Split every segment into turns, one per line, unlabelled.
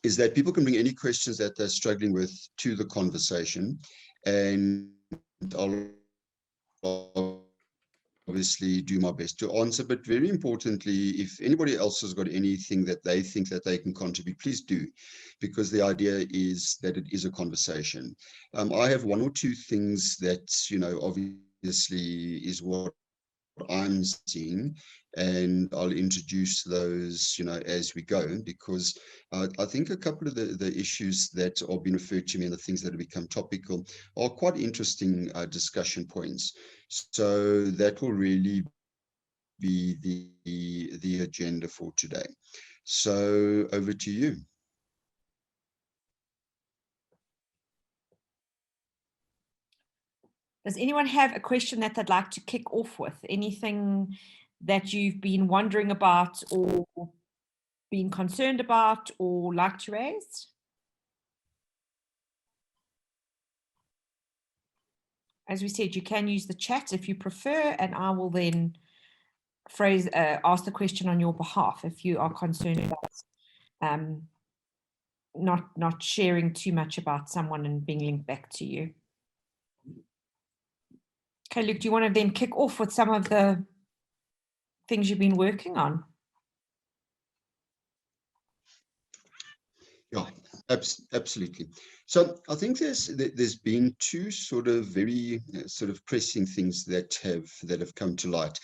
is that people can bring any questions that they're struggling with to the conversation, and I'll obviously do my best to answer. But very importantly, if anybody else has got anything that they think that they can contribute, please do, because the idea is that it is a conversation. I have one or two things that, obviously is what I'm seeing, and I'll introduce those, as we go, because I think a couple of the issues that are being referred to me and the things that have become topical are quite interesting discussion points. So that will really be the agenda for today. So over to you.
Does anyone have a question that they'd like to kick off with? Anything that you've been wondering about or been concerned about or like to raise? As we said, you can use the chat if you prefer, and I will then ask the question on your behalf if you are concerned about not sharing too much about someone and being linked back to you. Okay, Luke, do you want to then kick off with some of the things you've been working on?
Yeah, absolutely. So I think there's been two sort of very sort of pressing things that have come to light.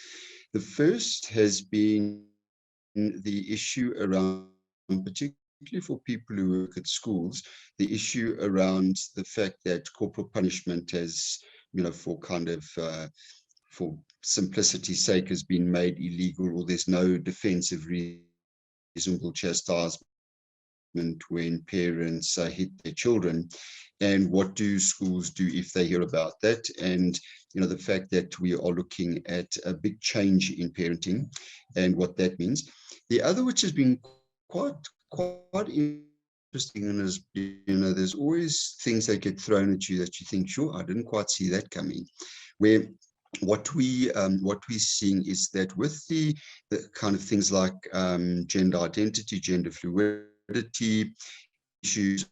The first has been the issue around, particularly for people who work at schools, the issue around the fact that corporal punishment has, for kind of for simplicity's sake, has been made illegal, or there's no defensive reasonable chastisement when parents hit their children. And what do schools do if they hear about that? And the fact that we are looking at a big change in parenting and what that means. The other, which has been quite interesting, and is, there's always things that get thrown at you that you think, sure, I didn't quite see that coming. Where what we're seeing is that with the kind of things like gender identity, gender fluidity, issues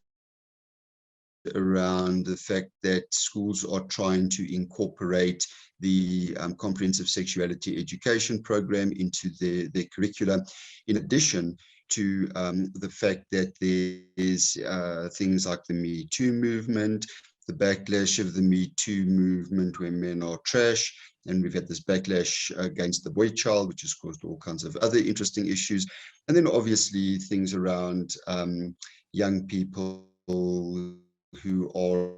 around the fact that schools are trying to incorporate the comprehensive sexuality education program into their curricula, in addition to the fact that there's things like the Me Too movement, the backlash of the Me Too movement where men are trash, and we've had this backlash against the boy child, which has caused all kinds of other interesting issues. And then obviously things around young people who are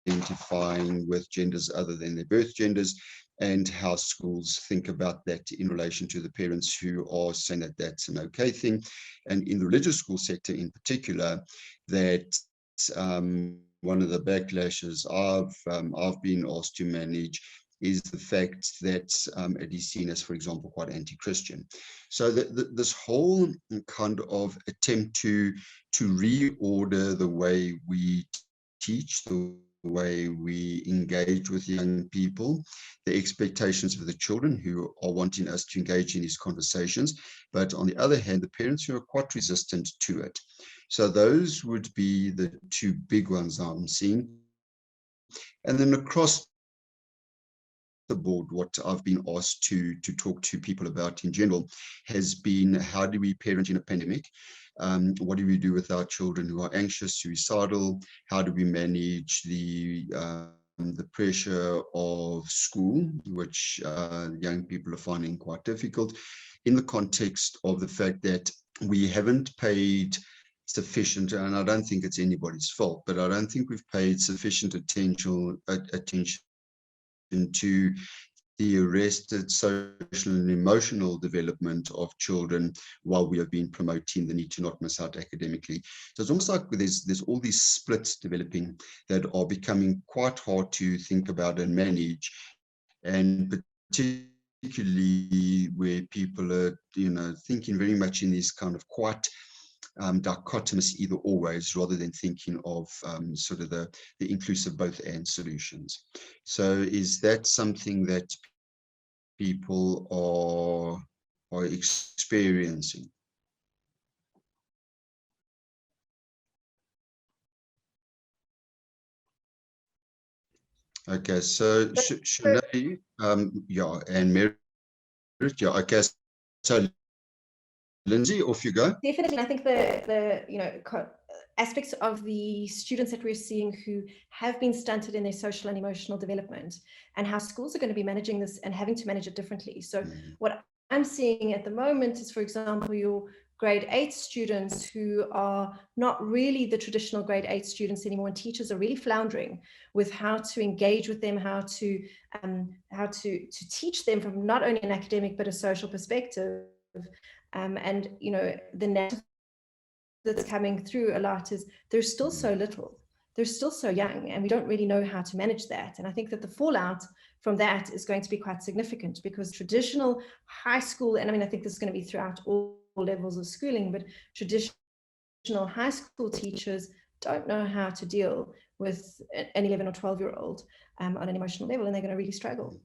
identifying with genders other than their birth genders, and how schools think about that in relation to the parents who are saying that that's an okay thing. And in the religious school sector in particular, that one of the backlashes I've been asked to manage is the fact that it is seen as, for example, quite anti-Christian. So this whole kind of attempt to reorder the way we teach, the way we engage with young people, the expectations of the children who are wanting us to engage in these conversations, but on the other hand, the parents who are quite resistant to it. So those would be the two big ones I'm seeing. And then across the board, what I've been asked to talk to people about in general has been, how do we parent in a pandemic? What do we do with our children who are anxious, suicidal? How do we manage the pressure of school, which young people are finding quite difficult, in the context of the fact that we haven't paid sufficient, and I don't think it's anybody's fault, but I don't think we've paid sufficient attention to the arrested social and emotional development of children, while we have been promoting the need to not miss out academically. So it's almost like there's all these splits developing that are becoming quite hard to think about and manage, and particularly where people are, thinking very much in these kind of quite dichotomous either always, rather than thinking of sort of the inclusive both and solutions. So is that something that people are experiencing? Okay, so Sinead, yeah, and Merit, yeah, okay, so Lindsay, off you go.
Definitely, I think the aspects of the students that we're seeing who have been stunted in their social and emotional development, and how schools are going to be managing this and having to manage it differently. So what I'm seeing at the moment is, for example, your grade 8 students who are not really the traditional grade 8 students anymore, and teachers are really floundering with how to engage with them, how to teach them from not only an academic but a social perspective. And the narrative that's coming through a lot is there's still so little, they're still so young, and we don't really know how to manage that. And I think that the fallout from that is going to be quite significant, because traditional high school, and I mean, I think this is going to be throughout all levels of schooling, but traditional high school teachers don't know how to deal with an 11 or 12-year-old on an emotional level, and they're going to really struggle.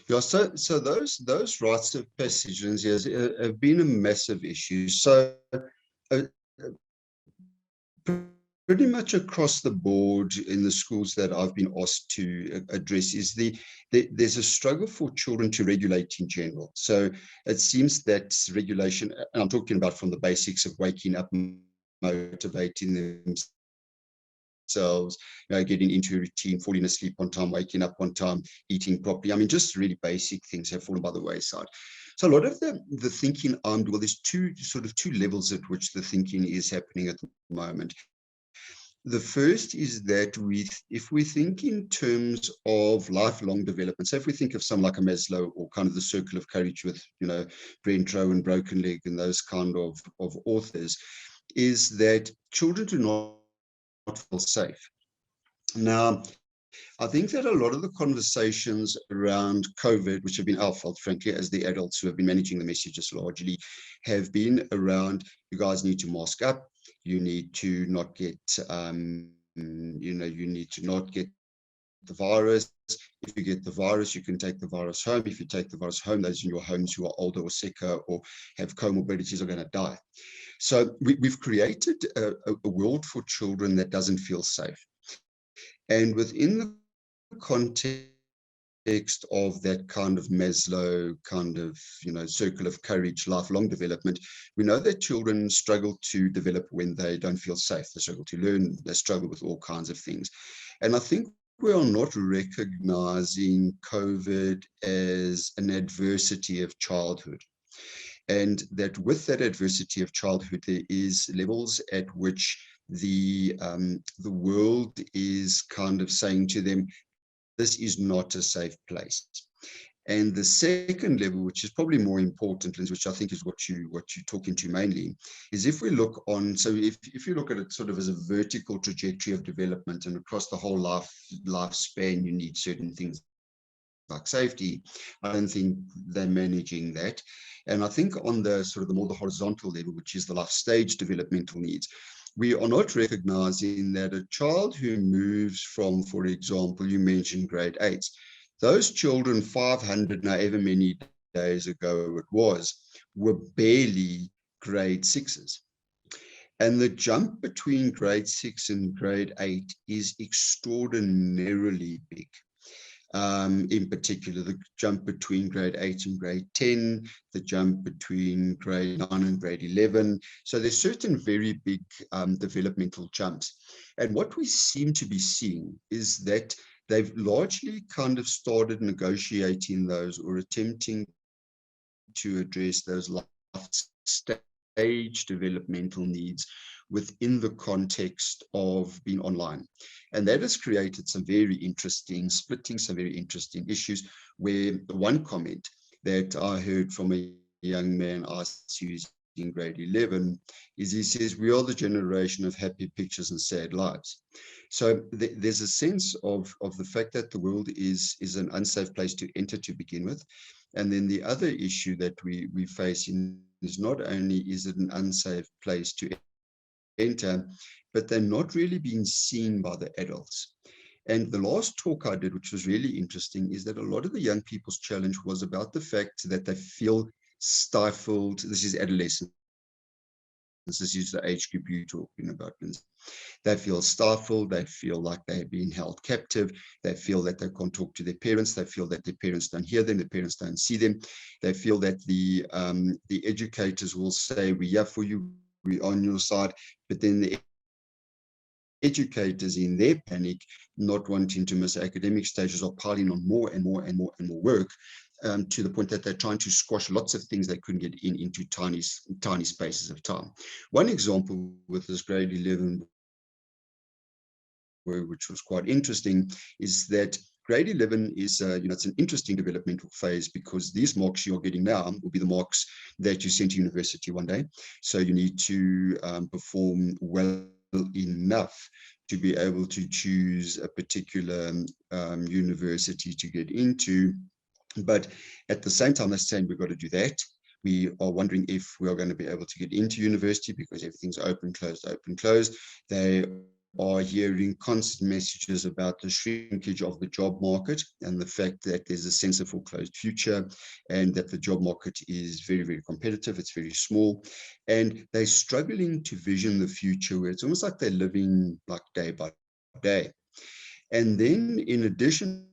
Yeah, so those rites of passage have been a massive issue. So uh, pretty much across the board in the schools that I've been asked to address is there's a struggle for children to regulate in general. So it seems that regulation, and I'm talking about from the basics of waking up, motivating themselves, getting into a routine, falling asleep on time, waking up on time, eating properly. I mean, just really basic things have fallen by the wayside. So a lot of the thinking well, there's two levels at which the thinking is happening at the moment. The first is that if we think in terms of lifelong development, so if we think of something like a Maslow or kind of the circle of courage with, Parental and Broken Leg and those kind of authors, is that children do not feel safe. Now, I think that a lot of the conversations around COVID, which have been our fault, frankly, as the adults who have been managing the messages largely, have been around, you guys need to mask up, you need to not get, you need to not get the virus. If you get the virus, you can take the virus home. If you take the virus home, those in your homes who are older or sicker or have comorbidities are going to die. So we've created a world for children that doesn't feel safe. And within the context of that kind of Maslow kind of, circle of courage, lifelong development, we know that children struggle to develop when they don't feel safe. They struggle to learn, they struggle with all kinds of things. And I think we are not recognizing COVID as an adversity of childhood. And that with that adversity of childhood, there is levels at which the world is kind of saying to them, this is not a safe place. And the second level, which is probably more important, which I think is what you're talking to mainly, is if we look on, so if you look at it sort of as a vertical trajectory of development, and across the whole lifespan, you need certain things like safety. I don't think they're managing that. And I think on the sort of the more the horizontal level, which is the life stage developmental needs, we are not recognizing that a child who moves from, for example, you mentioned grade 8, those children 500, however many days ago it was, were barely grade 6s. And the jump between grade 6 and grade 8 is extraordinarily big. In particular, the jump between grade 8 and grade 10, the jump between grade 9 and grade 11. So there's certain very big developmental jumps. And what we seem to be seeing is that they've largely kind of started negotiating those or attempting to address those life stage developmental needs within the context of being online. And that has created some very interesting issues, where the one comment that I heard from a young man asked in grade 11 is, he says, we are the generation of happy pictures and sad lives. So there's a sense of the fact that the world is an unsafe place to enter to begin with. And then the other issue that we face is not only is it an unsafe place to enter, but they're not really being seen by the adults. And the last talk I did, which was really interesting, is that a lot of the young people's challenge was about the fact that they feel stifled. This is adolescence. This is the age group you're talking about. They feel stifled. They feel like they're being held captive. They feel that they can't talk to their parents. They feel that their parents don't hear them. Their parents don't see them. They feel that the educators will say, "We're here for you. We're on your side." But then the educators, in their panic, not wanting to miss academic stages, are piling on more and more and more and more work, to the point that they're trying to squash lots of things they couldn't get into tiny spaces of time. One example with this grade 11, which was quite interesting, is that grade 11 is, it's an interesting developmental phase, because these marks you're getting now will be the marks that you send to university one day. So you need to perform well enough to be able to choose a particular university to get into. But at the same time, they're saying we've got to do that. We are wondering if we are going to be able to get into university, because everything's open, closed, open, closed. They are hearing constant messages about the shrinkage of the job market and the fact that there's a sense of foreclosed future, and that the job market is very, very competitive. It's very small, and they're struggling to vision the future, where it's almost like they're living like day by day. And then in addition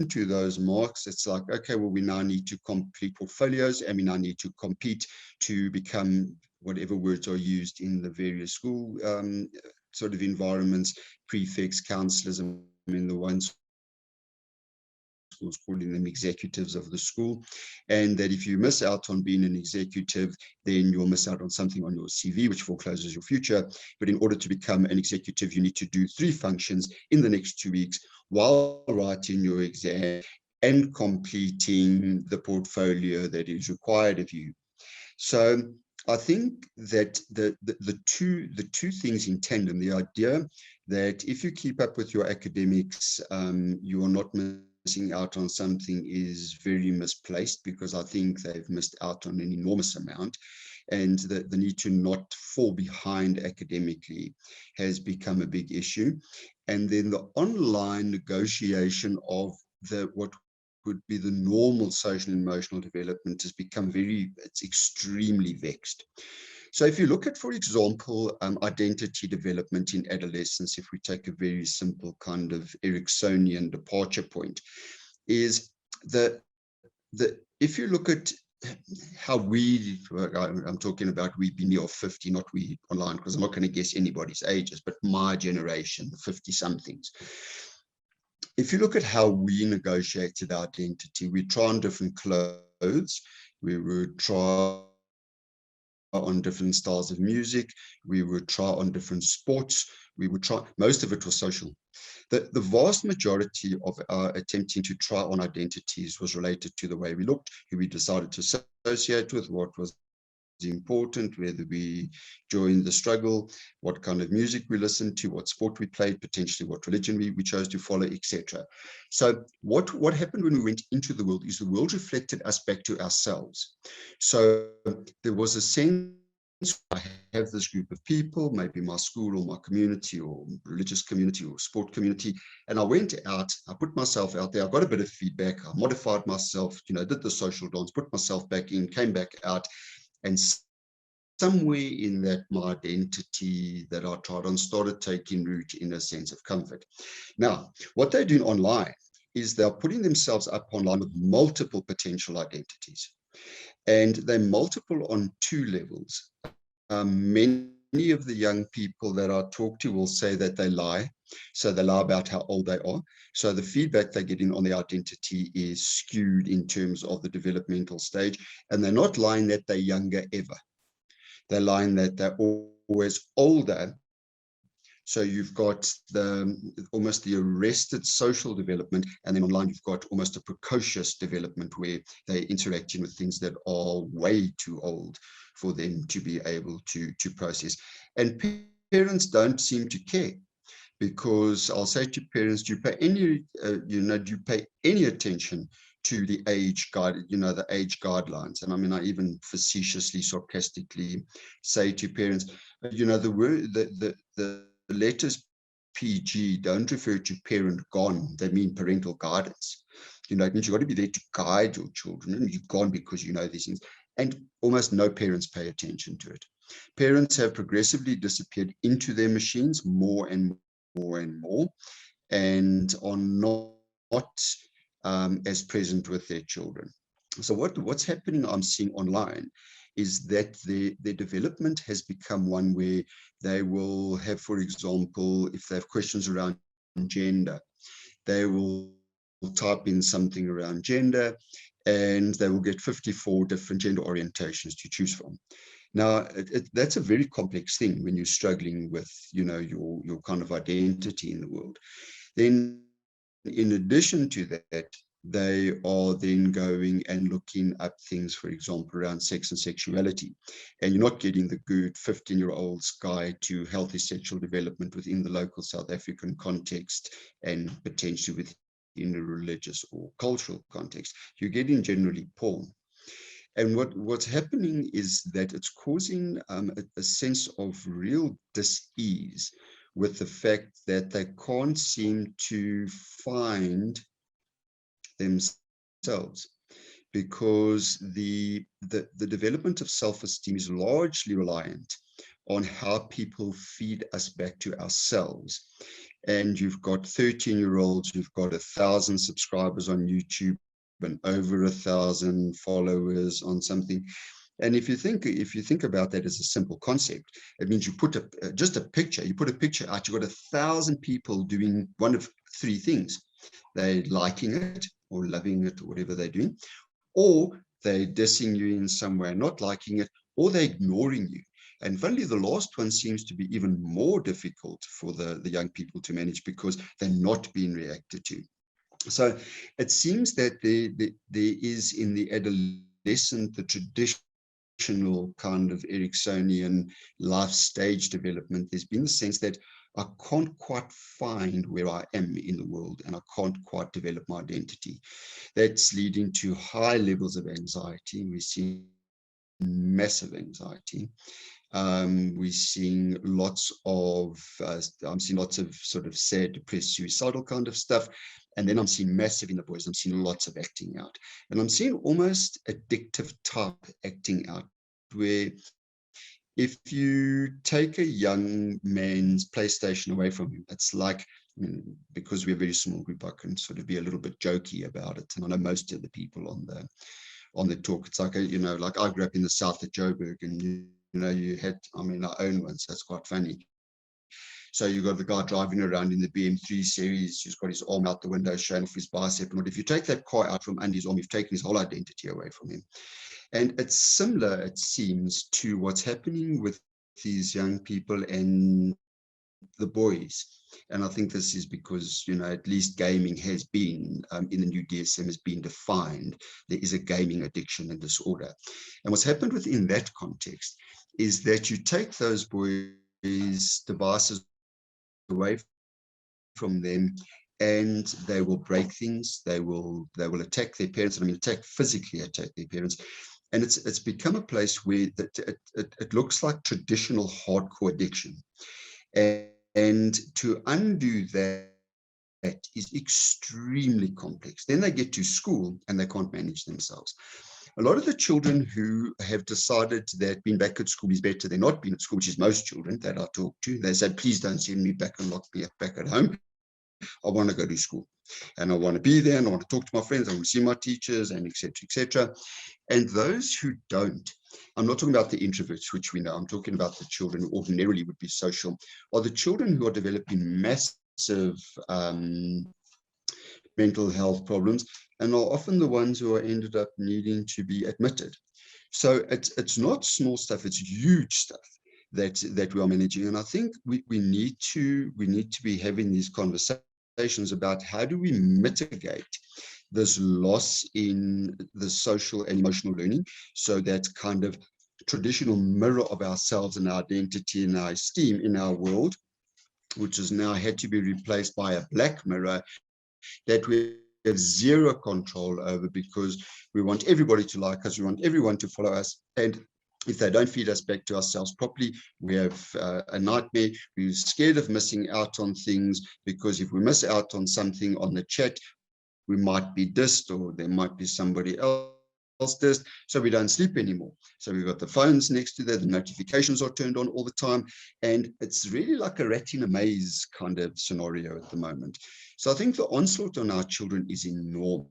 to those marks, it's like, okay, well, we now need to complete portfolios, and we now need to compete to become, whatever words are used in the various school sort of environments, prefects, counselors, I mean, the ones schools calling them executives of the school. And that if you miss out on being an executive, then you'll miss out on something on your CV, which forecloses your future. But in order to become an executive, you need to do 3 functions in the next 2 weeks while writing your exam and completing the portfolio that is required of you. So I think that the two things in tandem, the idea that if you keep up with your academics, you are not missing out on something, is very misplaced, because I think they've missed out on an enormous amount. And the need to not fall behind academically has become a big issue. And then the online negotiation of what would be the normal social and emotional development has become it's extremely vexed. So if you look at, for example, identity development in adolescence, if we take a very simple kind of Ericksonian departure point, is if you look at how I'm talking about we being near 50, not we online, because I'm not going to guess anybody's ages, but my generation, the 50-somethings. If you look at how we negotiated identity, we try on different clothes, we would try on different styles of music, we would try on different sports, we would try, most of it was social. The vast majority of our attempting to try on identities was related to the way we looked, who we decided to associate with, what was important, whether we joined the struggle, what kind of music we listened to, what sport we played, potentially what religion we chose to follow, etc. So what happened when we went into the world is the world reflected us back to ourselves. So there was a sense, I have this group of people, maybe my school or my community or religious community or sport community, and I went out, I put myself out there, I got a bit of feedback, I modified myself, did the social dance, put myself back in, came back out. And somewhere in that, my identity that I tried on started taking root in a sense of comfort. Now, what they're doing online is they're putting themselves up online with multiple potential identities. And they're multiple on 2 levels. Many of the young people that I talk to will say that they lie. So they lie about how old they are. So the feedback they're getting on their identity is skewed in terms of the developmental stage. And they're not lying that they're younger ever. They're lying that they're always older. So you've got almost the arrested social development, and then online you've got almost a precocious development where they're interacting with things that are way too old for them to be able to process. And parents don't seem to care, because I'll say to parents, do you pay any attention to the age guide, the age guidelines? And I mean, I even facetiously, sarcastically say to parents, the letters PG don't refer to parent gone, they mean parental guidance. It means you've got to be there to guide your children, and you've gone because you know these things. And almost no parents pay attention to it. Parents have progressively disappeared into their machines more and more and more, and are not as present with their children. So what's happening, I'm seeing online, is that their development has become one where they will have, for example, if they have questions around gender, they will type in something around gender, and they will get 54 different gender orientations to choose from. Now, that's a very complex thing when you're struggling with, your kind of identity in the world. Then, in addition to that, they are then going and looking up things, for example, around sex and sexuality. And you're not getting the good 15-year-old's guide to healthy sexual development within the local South African context and potentially within a religious or cultural context. You're getting generally porn. And what's happening is that it's causing a sense of real dis-ease with the fact that they can't seem to find themselves, because the development of self-esteem is largely reliant on how people feed us back to ourselves. And you've got 13-year-olds who've got 1,000 subscribers on YouTube and over 1,000 followers on something. And if you think about that as a simple concept, it means you put just a picture out, you've got 1,000 people doing one of three things. They're liking it or loving it or whatever they're doing, or they're dissing you in some way, not liking it, or they're ignoring you. And finally, the last one seems to be even more difficult for the young people to manage, because they're not being reacted to. So it seems that there is in the adolescent, the traditional kind of Ericksonian life stage development, there's been the sense that I can't quite find where I am in the world, and I can't quite develop my identity. That's leading to high levels of anxiety. We're seeing massive anxiety. We're seeing lots of, I'm seeing lots of sort of sad, depressed, suicidal kind of stuff. And then I'm seeing massive in the boys. I'm seeing lots of acting out. And I'm seeing almost addictive type acting out, where if you take a young man's PlayStation away from him, it's like, because we're a very small group, I can sort of be a little bit jokey about it. And I know most of the people on the talk, it's like, like I grew up in the south at Joburg, and you had, I own one, so it's quite funny. So you got the guy driving around in the BM3 series, who's got his arm out the window showing off his bicep. And if you take that car out from under his arm, you've taken his whole identity away from him. And it's similar, it seems, to what's happening with these young people and the boys. And I think this is because, at least gaming has been, in the new DSM, has been defined. There is a gaming addiction and disorder. And what's happened within that context is that you take those boys' devices away from them, and they will break things. They will attack their parents. Physically attack their parents. And it's become a place where it looks like traditional hardcore addiction. And to undo that is extremely complex. Then they get to school and they can't manage themselves. A lot of the children who have decided that being back at school is better than not being at school, which is most children that I talk to, they say, please don't send me back and lock me back at home. I want to go to school, and I want to be there, and I want to talk to my friends, I want to see my teachers, and etc., etc. And those who don't, I'm not talking about the introverts, which we know, I'm talking about the children who ordinarily would be social, or the children who are developing massive mental health problems, and are often the ones who are ended up needing to be admitted. So it's not small stuff, it's huge stuff that we are managing. And I think we need to be having these conversations about how do we mitigate this loss in the social and emotional learning, so that kind of traditional mirror of ourselves and our identity and our esteem in our world, which has now had to be replaced by a black mirror that we have zero control over, because we want everybody to like us, we want everyone to follow us, and if they don't feed us back to ourselves properly, we have a nightmare. We're scared of missing out on things, because if we miss out on something on the chat, we might be dissed, or there might be somebody else test, so we don't sleep anymore. So we've got the phones next to there, the notifications are turned on all the time, and it's really like a rat in a maze kind of scenario at the moment. So I think the onslaught on our children is enormous.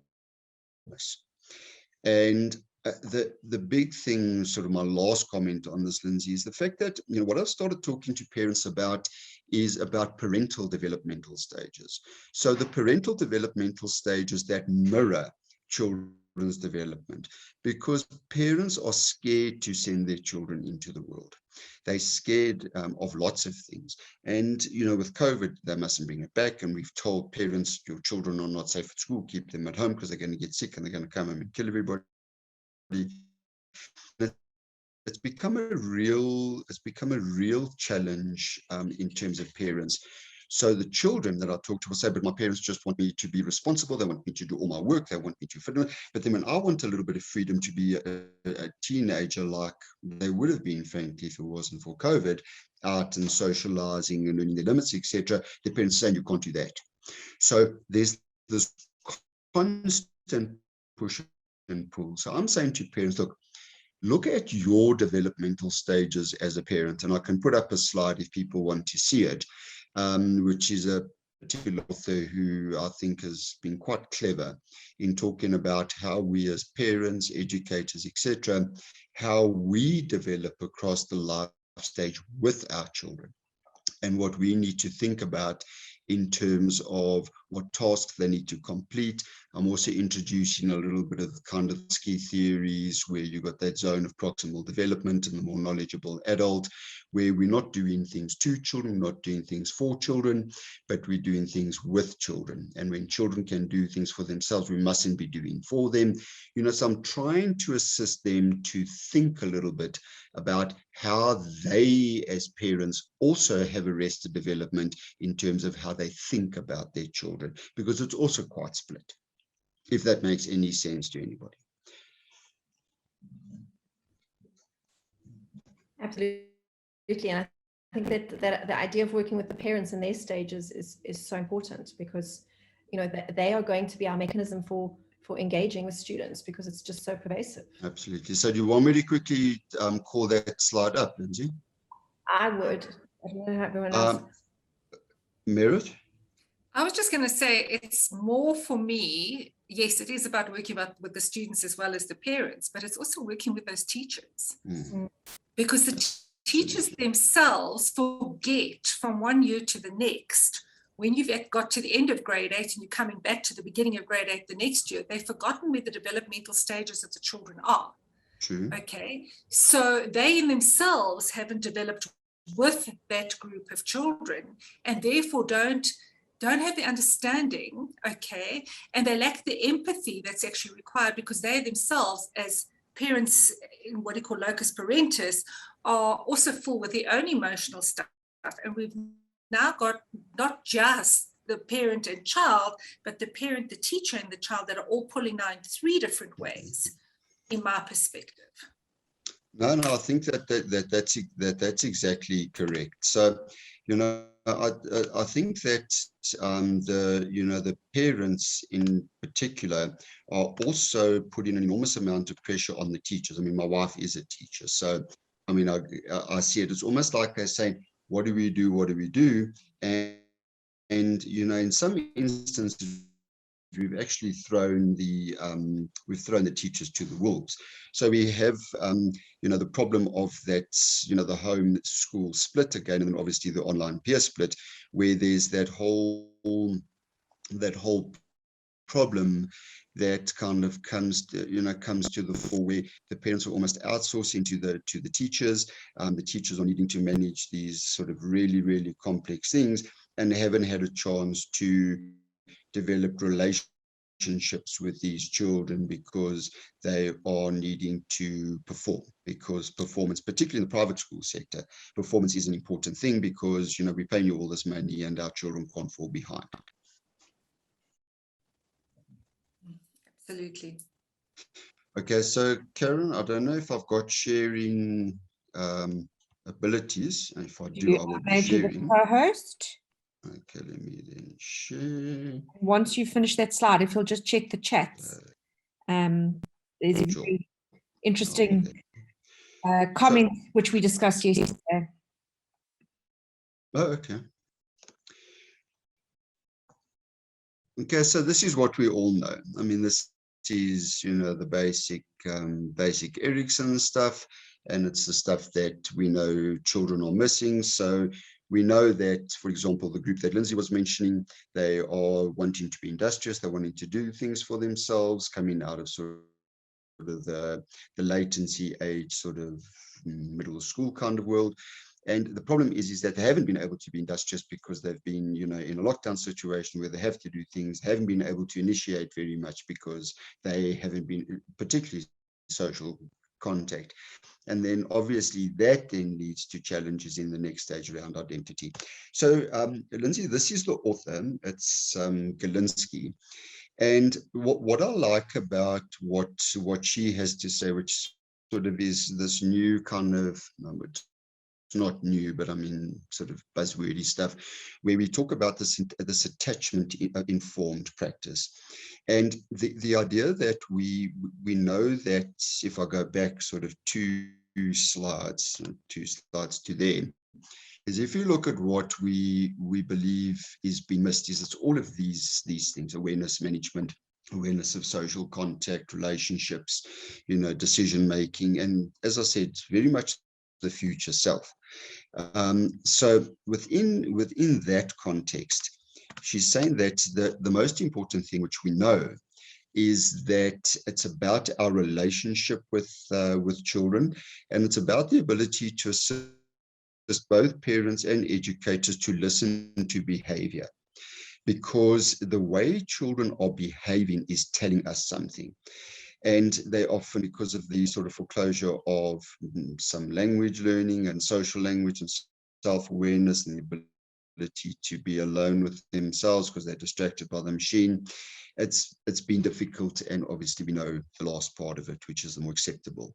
And the big thing, sort of my last comment on this, Lindsay, is the fact that, you know, what I've started talking to parents about is about parental developmental stages. So the parental developmental stages that mirror children's development, because parents are scared to send their children into the world. They're scared of lots of things. And, you know, with COVID, they mustn't bring it back. And we've told parents, your children are not safe at school, keep them at home because they're going to get sick and they're going to come home and kill everybody. It's become a real challenge in terms of parents. So the children that I talk to will say, but my parents just want me to be responsible. They want me to do all my work. They want me to fit in. But then when I want a little bit of freedom to be a teenager, like they would have been, frankly, if it wasn't for COVID, out and socializing and learning their limits, etc., the parents saying you can't do that. So there's this constant push and pull. So I'm saying to parents, look at your developmental stages as a parent, and I can put up a slide if people want to see it, which is a particular author who I think has been quite clever in talking about how we as parents, educators, etc., how we develop across the life stage with our children, and what we need to think about in terms of what tasks they need to complete. I'm also introducing a little bit of kind of ski theories where you've got that zone of proximal development and the more knowledgeable adult, where we're not doing things to children, not doing things for children, but we're doing things with children. And when children can do things for themselves, we mustn't be doing for them. You know, so I'm trying to assist them to think a little bit about how they as parents also have arrested development in terms of how they think about their children, because it's also quite split, if that makes any sense to anybody.
Absolutely. And I think that the idea of working with the parents in their stages is so important, because, you know, they are going to be our mechanism for engaging with students, because it's just so pervasive.
Absolutely. So do you want me to quickly call that slide up, Lindsay?
I would. I don't know how everyone else.
Merit?
I was just going to say, it's more for me, yes, it is about working with the students as well as the parents, but it's also working with those teachers. Because the teachers themselves forget from one year to the next. When you've got to the end of grade 8 and you're coming back to the beginning of grade 8 the next year, they've forgotten where the developmental stages of the children are.
True.
Okay, so they in themselves haven't developed with that group of children, and therefore don't have the understanding, okay, and they lack the empathy that's actually required, because they themselves, as parents in what you call locus parentis, are also full with their own emotional stuff. And we've now got not just the parent and child, but the parent, the teacher, and the child that are all pulling now in 3 different ways, in my perspective.
No, I think that's exactly correct. So, you know, I think that the parents in particular are also putting an enormous amount of pressure on the teachers. I mean, my wife is a teacher, so I mean, I see it. It's almost like they're saying, "What do we do? What do we do?" And you know, in some instances, we've actually thrown the teachers to the wolves. So we have the problem of that, the home school split again, and then obviously the online peer split, where there's that whole problem that kind of comes to the fore, where the parents are almost outsourcing to the teachers. The teachers are needing to manage these sort of really, really complex things, and they haven't had a chance to develop relationships with these children, because they are needing to perform, because performance, particularly in the private school sector, performance is an important thing, because we're paying you all this money and our children can't fall behind.
Absolutely.
Okay, so Karen, I don't know if I've got sharing abilities. If I do, I will be sharing.
Co-host.
Okay, let me then share.
Once you finish that slide, if you'll just check the chats, there's a
Sure.
very interesting comment which we discussed yesterday.
Oh, okay. Okay, so this is what we all know. I mean, this is, you know, the basic Erickson stuff, and it's the stuff that we know children are missing. So we know that, for example, the group that Lindsay was mentioning, they are wanting to be industrious, they're wanting to do things for themselves, coming out of sort of the latency age, sort of middle school kind of world. And the problem is that they haven't been able to be industrious because they've been, you know, in a lockdown situation where they have to do things, haven't been able to initiate very much because they haven't been particularly social contact. And then obviously that then leads to challenges in the next stage around identity. So Lindsay, this is the author, it's Galinsky. And what I like about what she has to say, which sort of is this new kind of, it's not new, but I mean, sort of buzzwordy stuff, where we talk about this attachment informed practice. And the idea that we know that, if I go back sort of two slides to there, is if you look at what we believe is being missed, is it's all of these things: awareness management, awareness of social contact, relationships, you know, decision making, and as I said, very much the future self. So within that context, she's saying that the most important thing, which we know, is that it's about our relationship with children, and it's about the ability to assist both parents and educators to listen to behavior, because the way children are behaving is telling us something. And they often, because of the sort of foreclosure of some language learning and social language and self-awareness and the ability to be alone with themselves because they're distracted by the machine, it's been difficult. And obviously we know the last part of it, which is the more acceptable.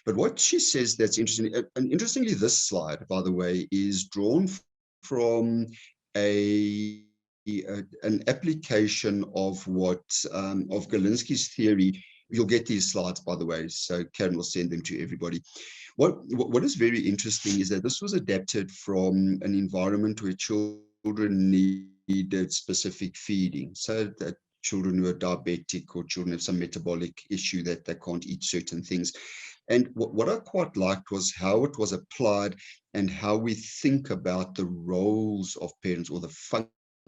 But what she says that's interesting, and interestingly, this slide, by the way, is drawn from an application of what of Galinsky's theory. You'll get these slides, by the way, so Karen will send them to everybody. What is very interesting is that this was adapted from an environment where children needed specific feeding, so that children who are diabetic or children have some metabolic issue that they can't eat certain things. And what I quite liked was how it was applied and how we think about the roles of parents or the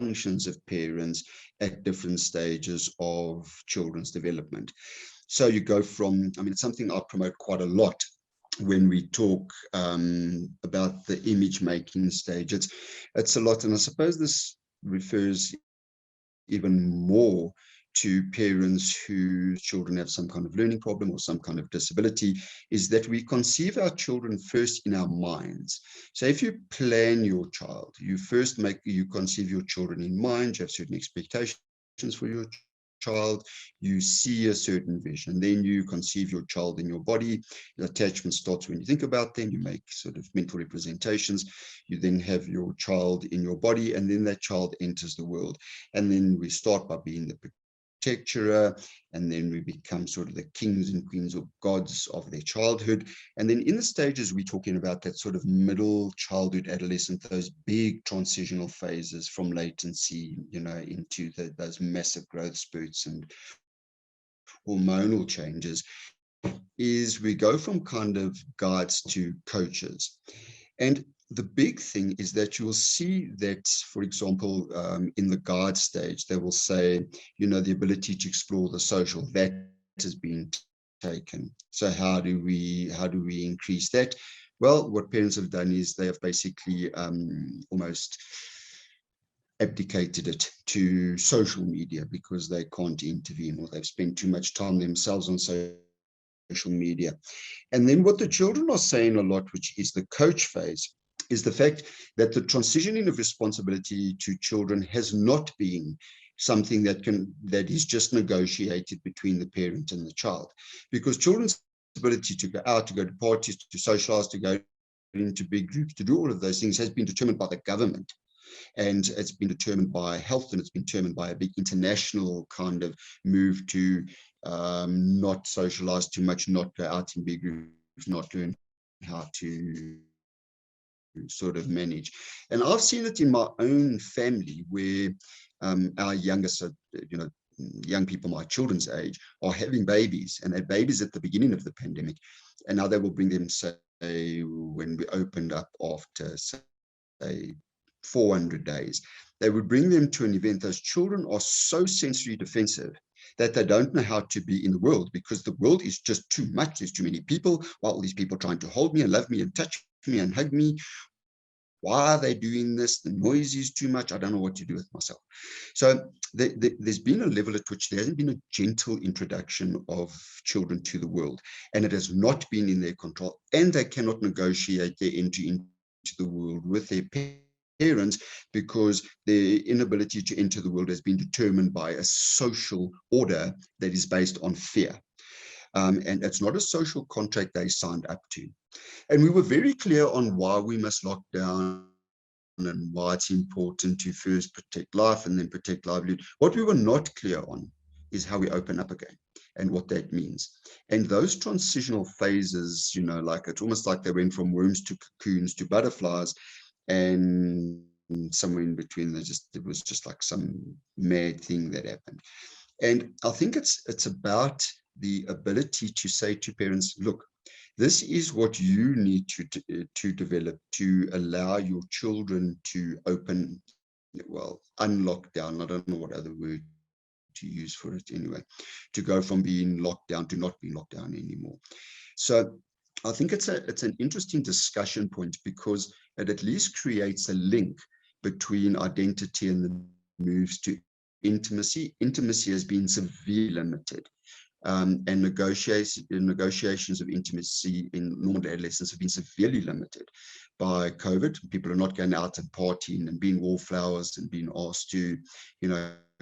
functions of parents at different stages of children's development. So you go from, I mean, it's something I promote quite a lot when we talk about the image making stage. It's a lot, and I suppose this refers even more to parents whose children have some kind of learning problem or some kind of disability, is that we conceive our children first in our minds. So if you plan your child, you conceive your children in mind, you have certain expectations for your child, you see a certain vision, then you conceive your child in your body. The attachment starts when you think about them, you make sort of mental representations, you then have your child in your body, and then that child enters the world. And then we start by being the protector, and then we become sort of the kings and queens or gods of their childhood. And then in the stages, we're talking about that sort of middle childhood, adolescent, those big transitional phases from latency, you know, into those massive growth spurts and hormonal changes, is we go from kind of guides to coaches. And the big thing is that you will see that, for example, in the guide stage, they will say, you know, the ability to explore the social, that has been taken. So how do we increase that? Well, what parents have done is they have basically almost abdicated it to social media because they can't intervene, or they've spent too much time themselves on social media. And then what the children are saying a lot, which is the coach phase, is the fact that the transitioning of responsibility to children has not been something that is just negotiated between the parent and the child, because children's ability to go out, to go to parties, to socialize, to go into big groups, to do all of those things has been determined by the government. And it's been determined by health, and it's been determined by a big international kind of move to not socialize too much, not go out in big groups, not learn how to sort of manage. And I've seen it in my own family where our youngest, young people my children's age are having babies, and they had babies at the beginning of the pandemic, and now they will bring them, say, when we opened up after, say, 400 days, they would bring them to an event. Those children are so sensory defensive that they don't know how to be in the world, because the world is just too much. There's too many people, while all these people trying to hold me and love me and touch me and hug me. Why are they doing this? The noise is too much. I don't know what to do with myself. So there's been a level at which there hasn't been a gentle introduction of children to the world, and it has not been in their control, and they cannot negotiate their entry into the world with their parents, because their inability to enter the world has been determined by a social order that is based on fear. And it's not a social contract they signed up to. And we were very clear on why we must lock down and why it's important to first protect life and then protect livelihood. What we were not clear on is how we open up again and what that means. And those transitional phases, like it's almost like they went from worms to cocoons to butterflies, and somewhere in between, it was just like some mad thing that happened. And I think it's about the ability to say to parents, look, this is what you need to develop to allow your children to unlock down. I don't know what other word to use for it anyway, to go from being locked down to not being locked down anymore. So I think it's an interesting discussion point, because it at least creates a link between identity and the moves to intimacy. Intimacy has been severely limited. And negotiations of intimacy in normal adolescence have been severely limited by COVID. People are not going out and partying and being wallflowers and being asked to,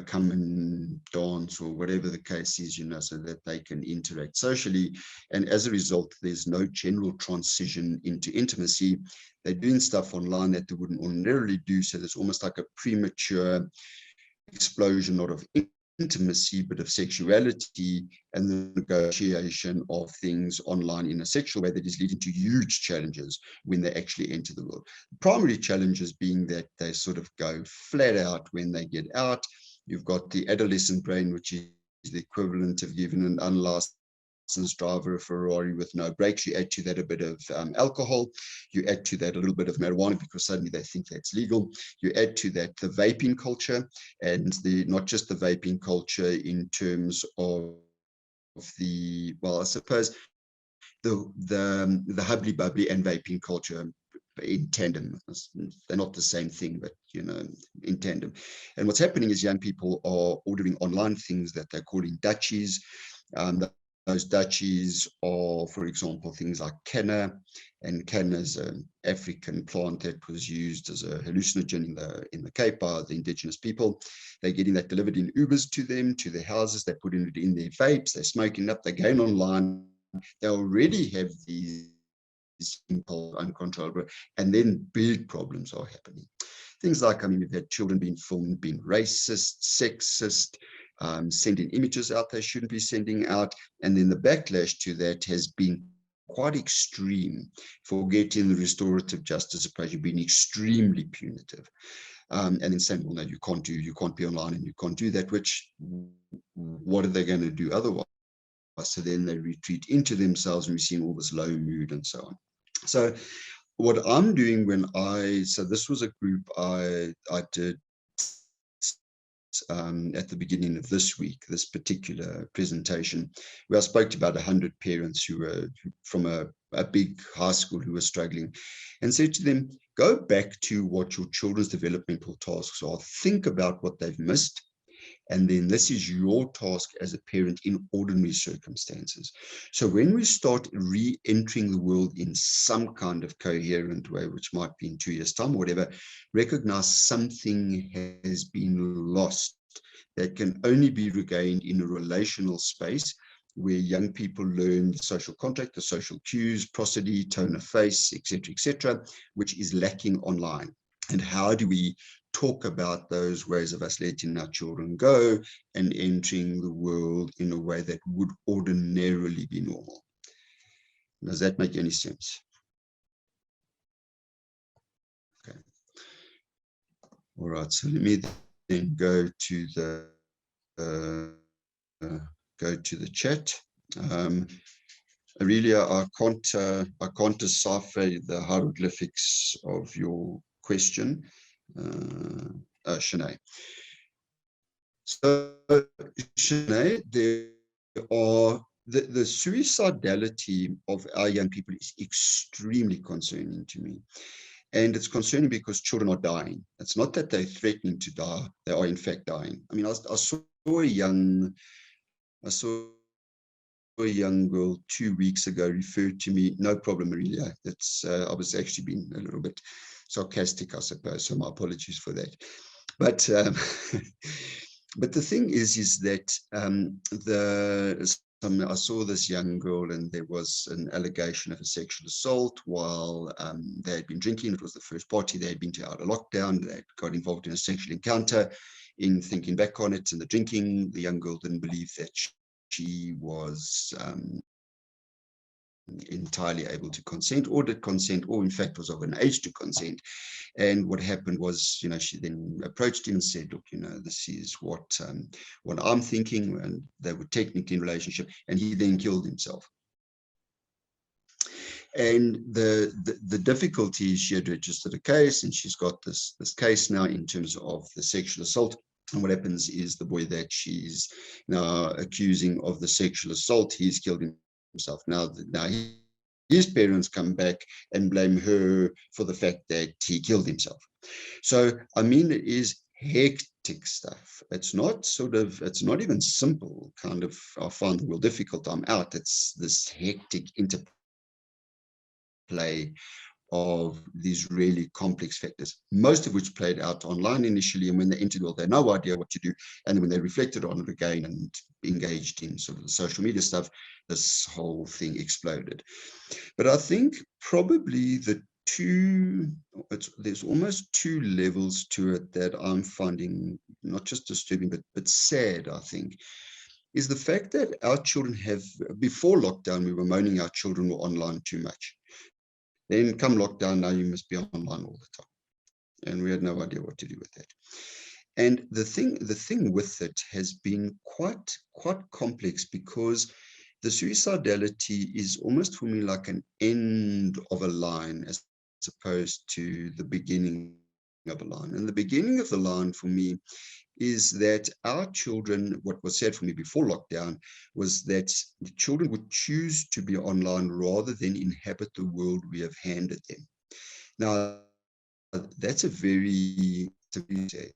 come and dance or whatever the case is, so that they can interact socially. And as a result, there's no general transition into intimacy. They're doing stuff online that they wouldn't ordinarily do. So there's almost like a premature explosion, not of intimacy, but of sexuality, and the negotiation of things online in a sexual way that is leading to huge challenges when they actually enter the world. The primary challenges being that they sort of go flat out when they get out. You've got the adolescent brain, which is the equivalent of giving an unlicensed driver a Ferrari with no brakes. You add to that a bit of alcohol. You add to that a little bit of marijuana, because suddenly they think that's legal. You add to that the vaping culture, and not just the vaping culture in terms of the, I suppose the hubbly bubbly and vaping culture in tandem. They're not the same thing, but in tandem. And what's happening is young people are ordering online things that they're calling Dutchies. Those Dutchies are, for example, things like canna, and canna is an African plant that was used as a hallucinogen in the Cape by the indigenous people. They're getting that delivered in Ubers to them, to their houses. They're putting it in their vapes. They're smoking up. They're going online. They already have these impulse uncontrollable, and then big problems are happening. Things like, we've had children being filmed being racist, sexist, sending images out they shouldn't be sending out, and then the backlash to that has been quite extreme. Forgetting the restorative justice approach, being extremely punitive, and then saying, well, no, you can't be online and you can't do that. Which, what are they going to do otherwise? So then they retreat into themselves, and we've seen all this low mood and so on. So what I'm doing so this was a group I did at the beginning of this week, this particular presentation, where I spoke to about 100 parents who were from a big high school who were struggling, and said to them, go back to what your children's developmental tasks are. Think about what they've missed. And then this is your task as a parent in ordinary circumstances. So when we start re-entering the world in some kind of coherent way, which might be in 2 years' time or whatever, recognize something has been lost that can only be regained in a relational space where young people learn the social contract, the social cues, prosody, tone of face, etc., which is lacking online. And how do we talk about those ways of us letting our children go and entering the world in a way that would ordinarily be normal. Does that make any sense? Okay. All right, so let me then go to the chat. Aurelia, I can't decipher the hieroglyphics of your question, Shanae. So, Shanae, there are the suicidality of our young people is extremely concerning to me. And it's concerning because children are dying. It's not that they're threatening to die. They are in fact dying. I mean, I saw a young girl 2 weeks ago referred to me, no problem, Aurelia. I was actually being a little bit sarcastic, I suppose. So my apologies for that. But but the thing is that I saw this young girl, and there was an allegation of a sexual assault while they had been drinking. It was the first party they had been to out of lockdown. They got involved in a sexual encounter. In thinking back on it and the drinking, the young girl didn't believe that she was entirely able to consent, or did consent, or in fact was of an age to consent. And what happened was, she then approached him and said, look, this is what I'm thinking, and they were technically in a relationship, and he then killed himself. And the difficulty is she had registered a case, and she's got this case now in terms of the sexual assault. And what happens is the boy that she's now accusing of the sexual assault, he's killed himself. Now his parents come back and blame her for the fact that he killed himself. So, I mean, it is hectic stuff. It's not even simple, kind of. I find the real difficult. I'm out. It's this hectic interplay of these really complex factors, most of which played out online initially, and when they entered the world, they had no idea what to do. And when they reflected on it again and engaged in sort of the social media stuff, this whole thing exploded. But I think probably there's almost two levels to it that I'm finding not just disturbing, but sad, I think, is the fact that our children before lockdown, we were moaning our children were online too much. Then come lockdown, now you must be online all the time. And we had no idea what to do with that. And the thing with it has been quite complex, because the suicidality is almost for me like an end of a line as opposed to the beginning of a line. And the beginning of the line for me is that our children, what was said for me before lockdown, was that the children would choose to be online rather than inhabit the world we have handed them. Now, that's a very sad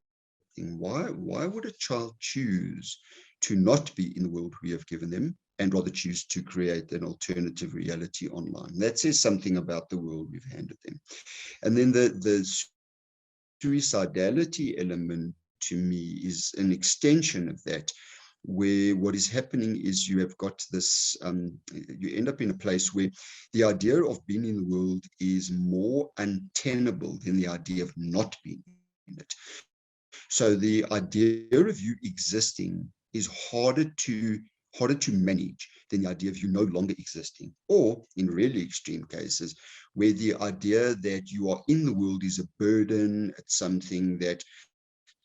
thing. Why would a child choose to not be in the world we have given them and rather choose to create an alternative reality online? That says something about the world we've handed them. And then the suicidality element, to me, is an extension of that, where what is happening is you have got this, you end up in a place where the idea of being in the world is more untenable than the idea of not being in it. So the idea of you existing is harder to manage than the idea of you no longer existing, or in really extreme cases, where the idea that you are in the world is a burden. It's something that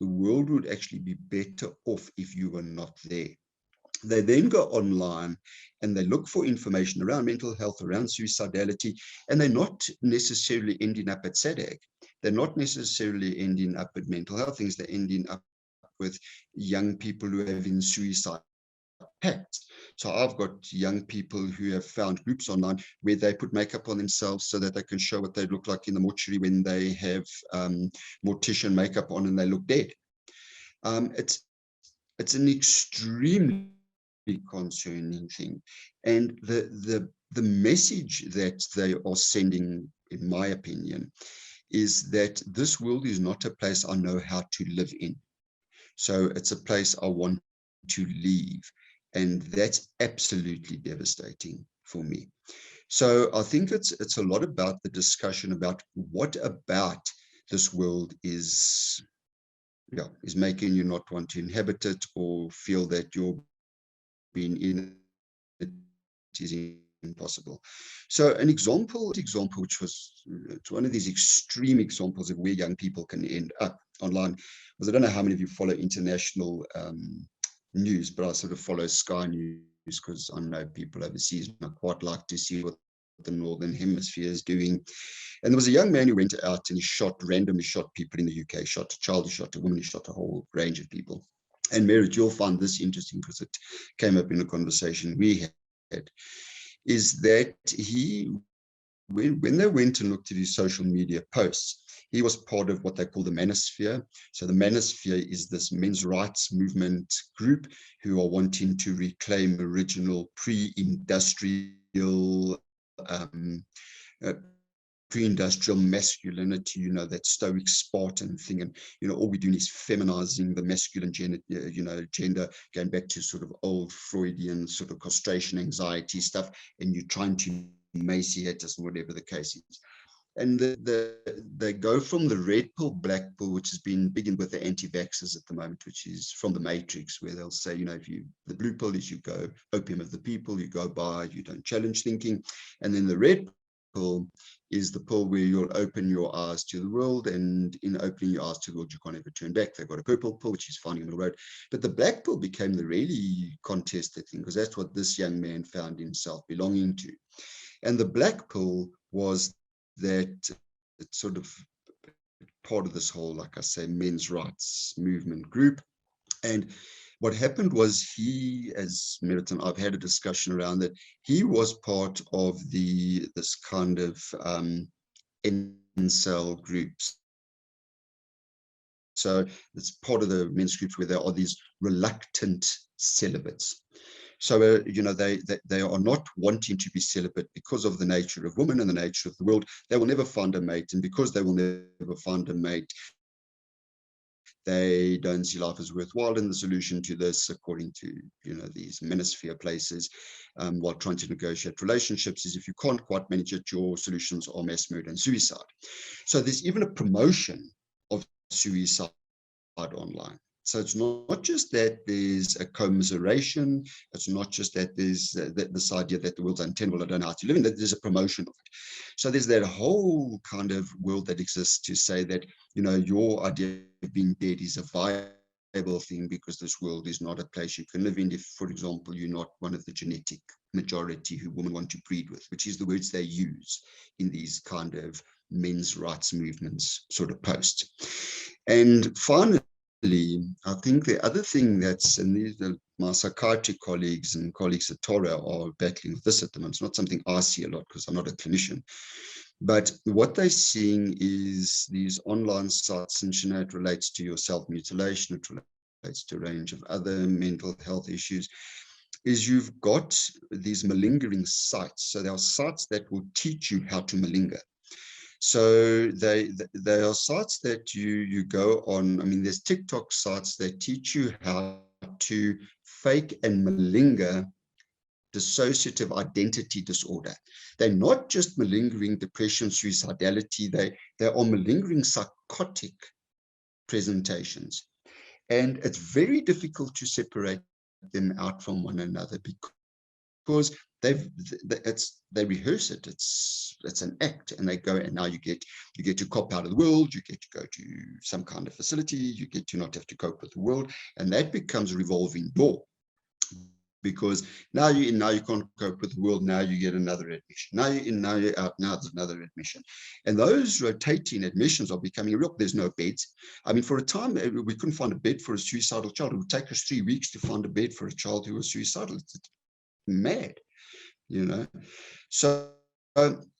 the world would actually be better off if you were not there. They then go online and they look for information around mental health, around suicidality, and they're not necessarily ending up at SADAG. They're not necessarily ending up at mental health things. They're ending up with young people who are having suicide pacts. So I've got young people who have found groups online where they put makeup on themselves so that they can show what they look like in the mortuary when they have mortician makeup on and they look dead. It's an extremely concerning thing, and the message that they are sending, in my opinion, is that this world is not a place I know how to live in. So it's a place I want to leave. And that's absolutely devastating for me. So I think it's a lot about the discussion about what about this world is is making you not want to inhabit it or feel that you're being in it is impossible. So an example which was it's one of these extreme examples of where young people can end up online was, I don't know how many of you follow international news, but I sort of follow Sky News because I know people overseas and I quite like to see what the Northern Hemisphere is doing. And there was a young man who went out and he randomly shot people in the UK, shot a child, he shot a woman, he shot a whole range of people. And Merit, you'll find this interesting because it came up in a conversation we had, is that when they went and looked at his social media posts, he was part of what they call the manosphere. So the manosphere is this men's rights movement group who are wanting to reclaim original pre-industrial masculinity, that stoic Spartan thing. And, all we're doing is feminizing the masculine gender, going back to sort of old Freudian sort of castration anxiety stuff. And you're trying to emaciate us, whatever the case is. And they go from the red pill, black pill, which has been big in with the anti-vaxxers at the moment, which is from the Matrix, where they'll say, the blue pill is you go opium of the people, you go by, you don't challenge thinking. And then the red pill is the pill where you'll open your eyes to the world, and in opening your eyes to the world, you can't ever turn back. They've got a purple pill, which is finding the road. But the black pill became the really contested thing, because that's what this young man found himself belonging to. And the black pill was that it's sort of part of this whole, like I say, men's rights movement group. And what happened was he, as Merit and I've had a discussion around that, he was part of this kind of incel groups. So it's part of the men's groups where there are these reluctant celibates. So, they are not wanting to be celibate because of the nature of women and the nature of the world. They will never find a mate. And because they will never find a mate, they don't see life as worthwhile. And the solution to this, according to, these manosphere places, while trying to negotiate relationships, is if you can't quite manage it, your solutions are mass murder and suicide. So there's even a promotion of suicide online. So it's not just that there's a commiseration, it's not just that there's this idea that the world's untenable, I don't know how to live in, that there's a promotion of it. So there's that whole kind of world that exists to say that, your idea of being dead is a viable thing because this world is not a place you can live in if, for example, you're not one of the genetic majority who women want to breed with, which is the words they use in these kind of men's rights movements sort of posts. And finally, I think the other thing and my psychiatry colleagues and colleagues at Torah are battling with this at the moment. It's not something I see a lot because I'm not a clinician, but what they're seeing is these online sites, and it relates to your self-mutilation, it relates to a range of other mental health issues, is you've got these malingering sites. So there are sites that will teach you how to malinger. So they are sites that you go on. I mean, there's TikTok sites that teach you how to fake and malinger dissociative identity disorder. They're not just malingering depression, suicidality, they are malingering psychotic presentations. And it's very difficult to separate them out from one another because they rehearse it. It's an act, and they go, and now you get to cop out of the world, you get to go to some kind of facility, you get to not have to cope with the world, and that becomes a revolving door. Because now you can't cope with the world, now you get another admission. Now you're in, now you're out, now there's another admission. And those rotating admissions are becoming real. There's no beds. I mean, for a time, we couldn't find a bed for a suicidal child. It would take us 3 weeks to find a bed for a child who was suicidal. It's mad, So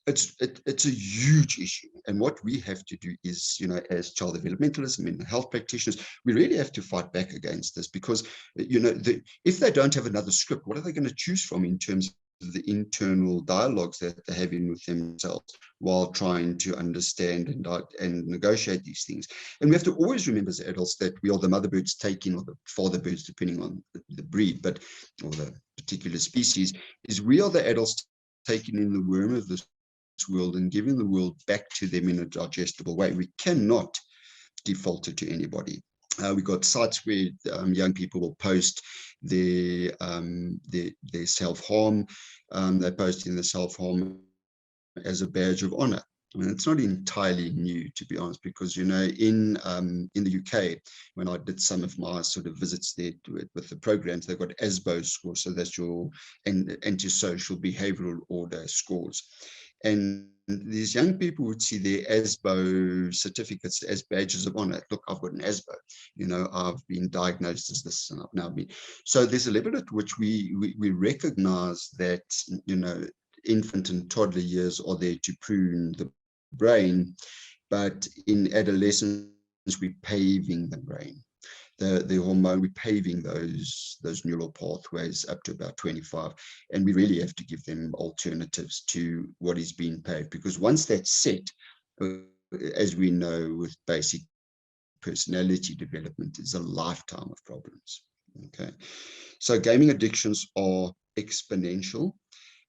it's a huge issue. And what we have to do is, as child developmentalists and mental health practitioners, we really have to fight back against this because, if they don't have another script, what are they going to choose from in terms of the internal dialogues that they're having with themselves while trying to understand and negotiate these things? And we have to always remember as adults that we are the mother birds taking, or the father birds, depending on the breed, or the particular species, is we are the adults taking in the worm of this world and giving the world back to them in a digestible way. We cannot default it to anybody. We've got sites where young people will post their self-harm. They're posting their self-harm as a badge of honor. I mean, it's not entirely new, to be honest, because, you know, in the UK, when I did some of my sort of visits there with the programs, they've got ASBO scores, so that's your antisocial behavioral order scores. And these young people would see their ASBO certificates as badges of honor. Look, I've got an ASBO, you know, I've been diagnosed as this, and I've now been. So there's a level at which we recognize that, you know, infant and toddler years are there to prune the brain, but in adolescence we're paving the brain, the hormone, we're paving those neural pathways up to about 25, and we really have to give them alternatives to what is being paved, because once that's set, as we know with basic personality development, is a lifetime of problems. Okay, so gaming addictions are exponential,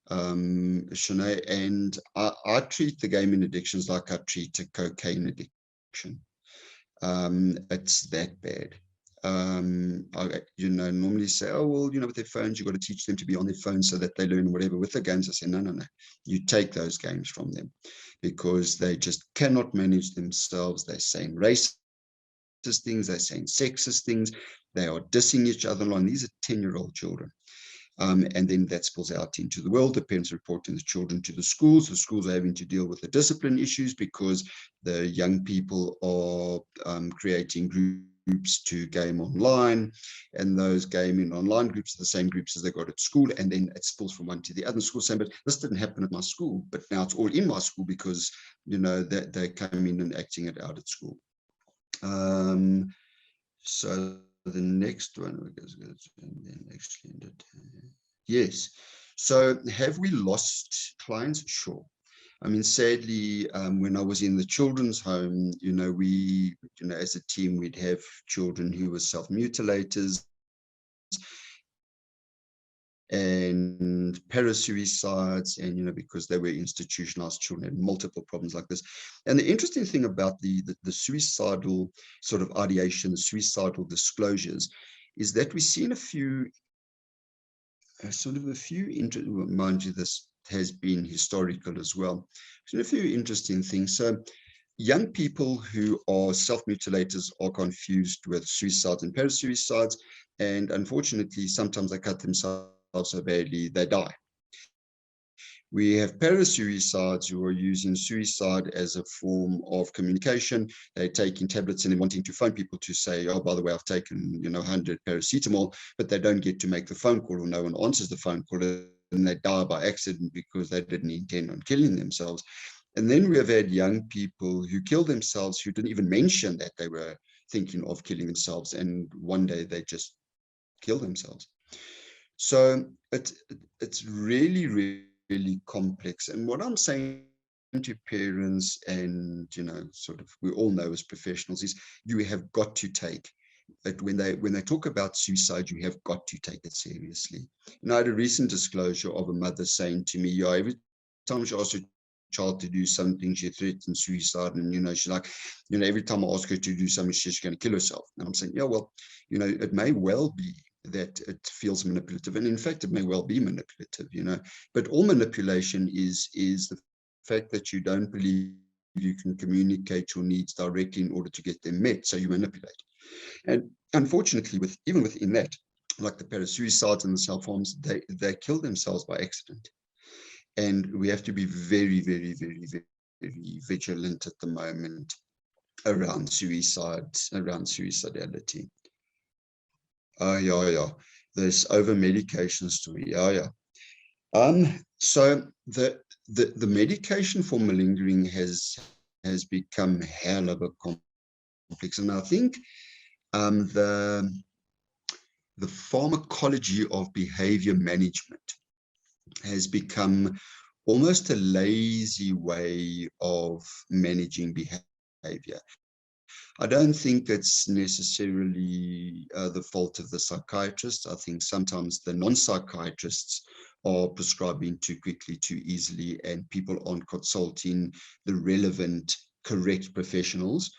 Shanae, and I treat the gaming addictions like I treat a cocaine addiction. It's that bad. I, you know, normally say, oh, well, you know, with their phones, you've got to teach them to be on their phones so that they learn whatever. With the games, I say, no, you take those games from them, because they just cannot manage themselves. They're saying racist things, they're saying sexist things, they are dissing each other online. These are 10-year-old children. And then that spills out into the world. The parents reporting the children to the schools. The schools are having to deal with the discipline issues because the young people are creating groups to game online, and those gaming online groups are the same groups as they got at school, and then it spills from one to the other school, saying, but this didn't happen at my school, but now it's all in my school because, you know, that they came in and acting it out at school. So the next one, and then extended. Yes. So have we lost clients? Sure. I mean, sadly, when I was in the children's home, you know, we, you know, as a team, we'd have children who were self-mutilators and parasuicides, and, you know, because they were institutionalized children, had multiple problems like this. And the interesting thing about the suicidal sort of ideation, the suicidal disclosures, is that we've seen a few mind you, this has been historical as well. So a few interesting things. So young people who are self-mutilators are confused with suicides and parasuicides, and unfortunately, sometimes they cut themselves so badly they die. We have parasuicides who are using suicide as a form of communication. They're taking tablets and then wanting to phone people to say, oh, by the way, I've taken, you know, 100 paracetamol, but they don't get to make the phone call, or no one answers the phone call, and they die by accident because they didn't intend on killing themselves. And then we have had young people who kill themselves who didn't even mention that they were thinking of killing themselves, and one day they just kill themselves. So it's really, really complex. And what I'm saying to parents, and, you know, sort of we all know as professionals, is you have got to take it when they talk about suicide, you have got to take it seriously. And I had a recent disclosure of a mother saying to me, yeah, every time she asks her child to do something, she threatens suicide, and, you know, she's like, you know, every time I ask her to do something, she's going to kill herself. And I'm saying, yeah, well, you know, it may well be that it feels manipulative, and in fact it may well be manipulative, you know, but all manipulation is the fact that you don't believe you can communicate your needs directly in order to get them met, so you manipulate. And unfortunately, even within that, like the parasuicides and the self-harms, they kill themselves by accident, and we have to be very, very, very, very vigilant at the moment around suicide, around suicidality. Yeah. There's over medication story. Yeah. So the medication for malingering has become hell of a complex, and I think the pharmacology of behavior management has become almost a lazy way of managing behavior. I don't think it's necessarily the fault of the psychiatrist. I think sometimes the non-psychiatrists are prescribing too quickly, too easily, and people aren't consulting the relevant, correct professionals.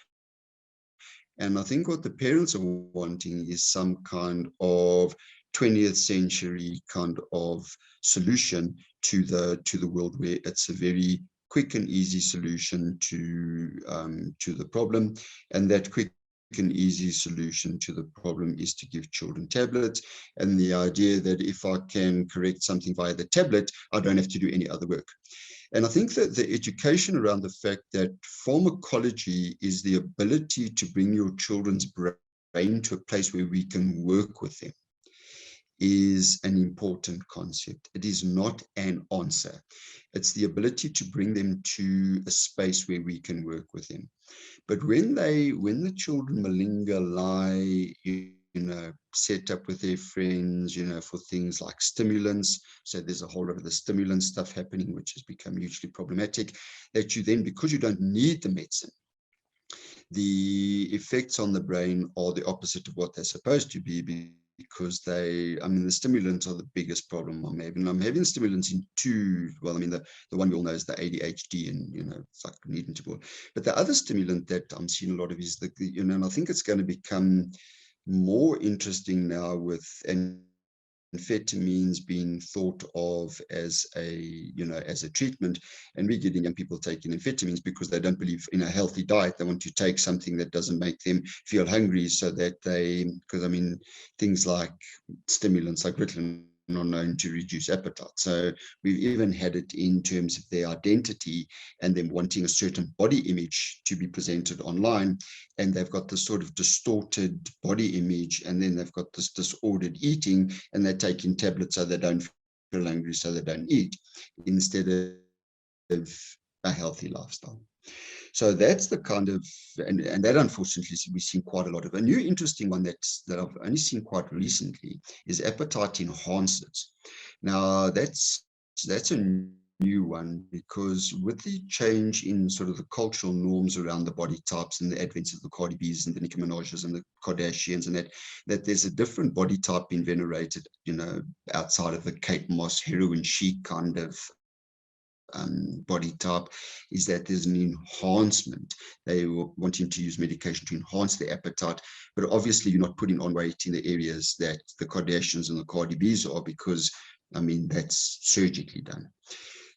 And I think what the parents are wanting is some kind of 20th century kind of solution to the world, where it's a very quick and easy solution to the problem. And that quick and easy solution to the problem is to give children tablets, and the idea that if I can correct something via the tablet, I don't have to do any other work. And I think that the education around the fact that pharmacology is the ability to bring your children's brain to a place where we can work with them is an important concept. It is not an answer. It's the ability to bring them to a space where we can work with them. But when the children malinger, lie, set up with their friends, for things like stimulants. So there's a whole lot of the stimulant stuff happening, which has become hugely problematic, that you then, because you don't need the medicine, the effects on the brain are the opposite of what they're supposed to be, because the stimulants are the biggest problem I'm having. I'm having stimulants in two, well, the one we all know is the ADHD, and, it's like needing to go. But the other stimulant that I'm seeing a lot of is and I think it's going to become more interesting now with amphetamines being thought of as a treatment. And we're getting young people taking amphetamines because they don't believe in a healthy diet. They want to take something that doesn't make them feel hungry, so that because things like stimulants like Ritalin are known to reduce appetite. So we've even had it in terms of their identity and them wanting a certain body image to be presented online, and they've got this sort of distorted body image, and then they've got this disordered eating, and they're taking tablets so they don't feel hungry, so they don't eat, instead of a healthy lifestyle. So that's the kind of, and that unfortunately we've seen quite a lot of. A new interesting one that I've only seen quite recently is appetite enhancers. Now that's a new one, because with the change in sort of the cultural norms around the body types and the advent of the Cardi B's and the Nicki Minaj's and the Kardashians, and that there's a different body type being venerated, outside of the Kate Moss heroin chic kind of body type, is that there's an enhancement. They were wanting to use medication to enhance their appetite, but obviously you're not putting on weight in the areas that the Kardashians and the Cardi B's are, because that's surgically done.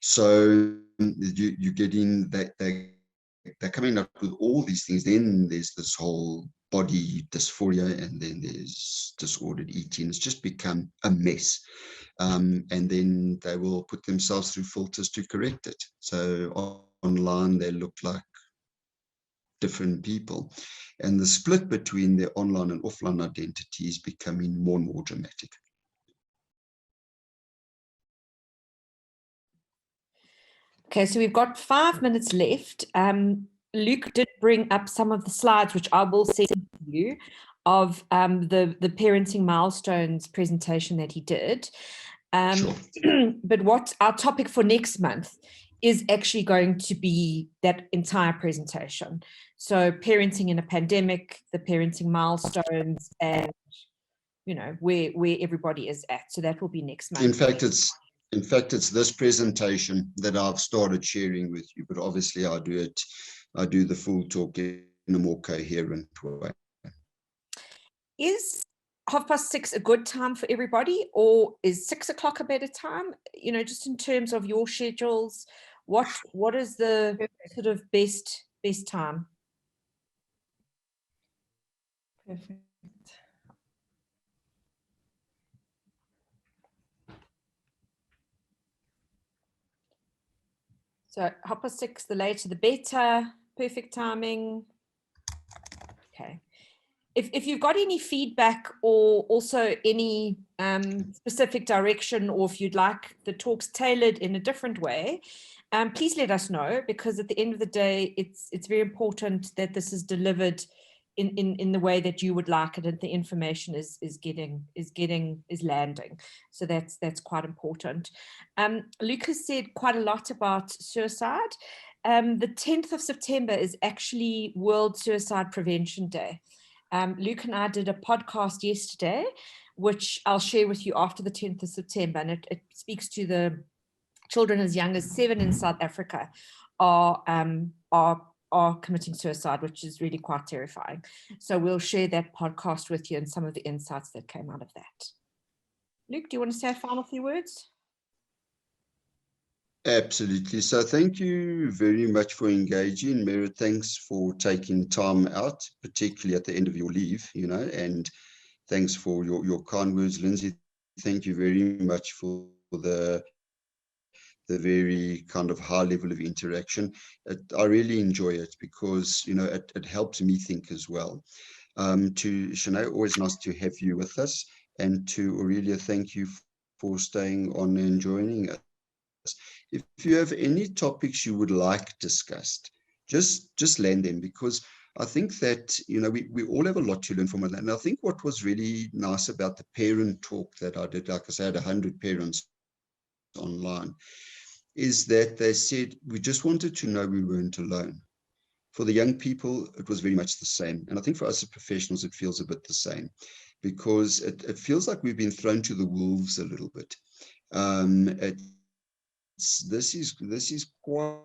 So you're getting that they're coming up with all these things. Then there's this whole body dysphoria, and then there's disordered eating. It's just become a mess. And then they will put themselves through filters to correct it. So online, they look like different people. And the split between their online and offline identity is becoming more and more dramatic.
Okay, so we've got 5 minutes left. Luke did bring up some of the slides, which I will send to you, of the parenting milestones presentation that he did.
Sure.
But what our topic for next month is actually going to be that entire presentation. So parenting in a pandemic, the parenting milestones, and where everybody is at. So that will be next month.
In fact, it's this presentation that I've started sharing with you, but obviously I do the full talk in a more coherent way.
Is 6:30 a good time for everybody, or is 6 o'clock a better time? Just in terms of your schedules, what is the sort of best time?
Perfect.
So 6:30, the later the better. Perfect timing. Okay. If you've got any feedback, or also any specific direction, or if you'd like the talks tailored in a different way, please let us know, because at the end of the day, it's very important that this is delivered in the way that you would like it, and the information is landing. So that's quite important. Lucas said quite a lot about suicide. The 10th of September is actually World Suicide Prevention Day. Luke and I did a podcast yesterday, which I'll share with you after the 10th of September, and it speaks to the children as young as 7 in South Africa are are committing suicide, which is really quite terrifying. So we'll share that podcast with you and some of the insights that came out of that. Luke, do you want to say a final few words?
Absolutely. So thank you very much for engaging. Merit, thanks for taking time out, particularly at the end of your leave, and thanks for your kind words. Lindsay, thank you very much for the very kind of high level of interaction. I really enjoy it because, it helps me think as well. To Shanae, always nice to have you with us. And to Aurelia, thank you for staying on and joining us. If you have any topics you would like discussed, just land them, because I think that, we all have a lot to learn from it. And I think what was really nice about the parent talk that I did, like I said, 100 parents online, is that they said, we just wanted to know we weren't alone. For the young people, it was very much the same. And I think for us as professionals, it feels a bit the same, because it feels like we've been thrown to the wolves a little bit. This is quite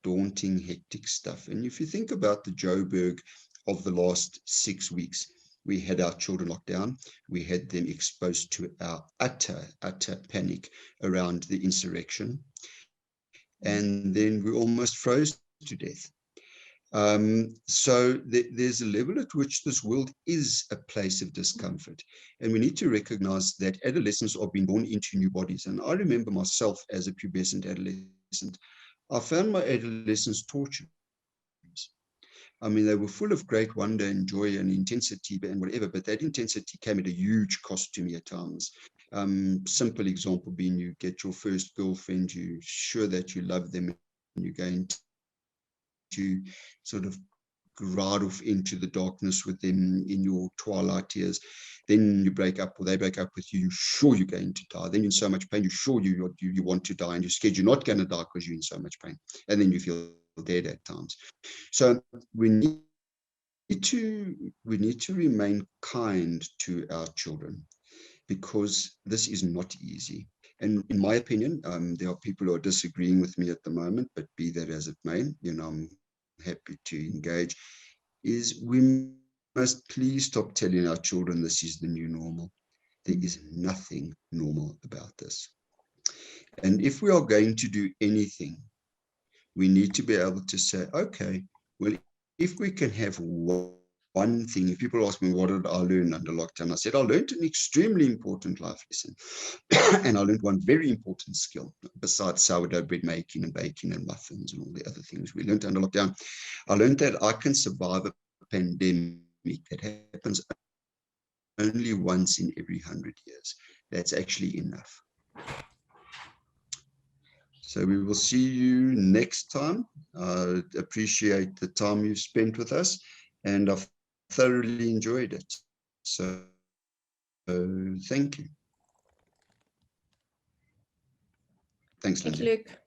daunting, hectic stuff. And if you think about the Joburg of the last 6 weeks, we had our children locked down. We had them exposed to our utter panic around the insurrection. And then we almost froze to death. So there's a level at which this world is a place of discomfort. And we need to recognize that adolescents are being born into new bodies. And I remember myself as a pubescent adolescent, I found my adolescence torturous. I mean, they were full of great wonder and joy and intensity and whatever, but that intensity came at a huge cost to me at times. Simple example being, you get your first girlfriend, you're sure that you love them, and you're going to sort of ride off into the darkness with them in your twilight years. Then you break up, or they break up with you, you're sure you're going to die. Then you're in so much pain, you're sure you want to die, and you're scared you're not going to die because you're in so much pain. And then you feel dead at times. So we need to remain kind to our children, because this is not easy. And in my opinion, there are people who are disagreeing with me at the moment, but be that as it may, I'm happy to engage, is we must please stop telling our children this is the new normal. There is nothing normal about this. And if we are going to do anything, we need to be able to say, okay, well, if we can have one thing, if people ask me, what did I learn under lockdown? I said, I learned an extremely important life lesson. And I learned one very important skill, besides sourdough bread making and baking and muffins and all the other things we learned under lockdown. I learned that I can survive a pandemic that happens only once in every 100 years. That's actually enough. So we will see you next time. I appreciate the time you've spent with us, and I've thoroughly enjoyed it. So thank you. Thanks, Lindsay.
Thank you, Luke.